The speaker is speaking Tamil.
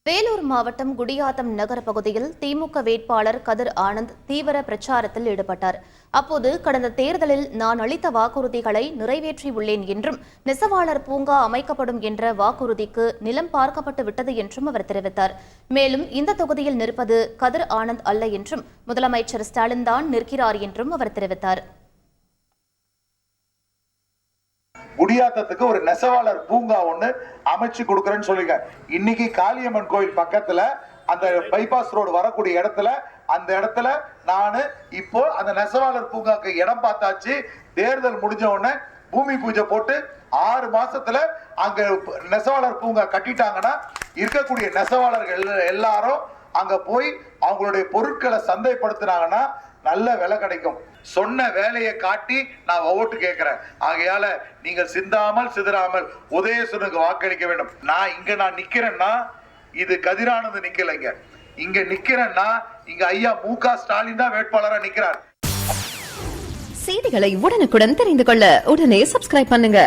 வேலூர் மாவட்டம் குடியாத்தம் நகர பகுதியில் திமுக வேட்பாளர் கதிர் ஆனந்த் தீவிர பிரச்சாரத்தில் ஈடுபட்டார். அப்போது கடந்த தேர்தலில் நான் அளித்த வாக்குறுதிகளை நிறைவேற்றியுள்ளேன் என்றும் நெசவாளர் பூங்கா அமைக்கப்படும் என்ற வாக்குறுதிக்கு நிலம் பார்க்கப்பட்டு விட்டது என்றும் அவர் தெரிவித்தார். மேலும் இந்த தொகுதியில் நிற்பது கதிர் ஆனந்த் அல்ல என்றும் முதலமைச்சர் ஸ்டாலின் தான் நிற்கிறார் என்றும் அவர் தெரிவித்தார். குடியாத்தத்துக்கு ஒரு நெசவாளர் பூங்கா ஒண்ணு அமைச்சு கொடுக்கறேன்னு சொல்லிருக்க. இன்னைக்கு காளியம்மன் கோயில் பக்கத்துல அந்த பைபாஸ் ரோடு வரக்கூடிய இடத்துல அந்த இடத்துல நானு இப்போ அந்த நெசவாளர் பூங்காக்கு இடம் பார்த்தாச்சு. தேர்தல் முடிஞ்ச உடனே பூமி பூஜை போட்டு 6 மாசத்துல அங்க நெசவாளர் பூங்கா கட்டிட்டாங்கன்னா இருக்கக்கூடிய நெசவாளர்கள் எல்லாரும் அங்க போய் அவங்களுடைய பொருட்களை சந்தைப்படுத்தினாங்கன்னா நல்ல விலை கிடைக்கும். சொன்ன வேலையை காட்டி நான் ஓட்டு கேட்கிறேன். ஆகையால நீங்கள் சிந்தாமல் சிதறாமல் உதயசூரனுக்கு வாக்களிக்க வேண்டும். நான் நிக்கிறேன்னா இது கதிரானது நிக்கலைங்க. இங்க நிக்கிறேன்னா இங்க ஐயா மு.க. ஸ்டாலின் தான் வேட்பாளரா நிக்கிறார். செய்திகளை உடனுக்குடன் தெரிந்து கொள்ள உடனே சப்ஸ்கிரைப் பண்ணுங்க.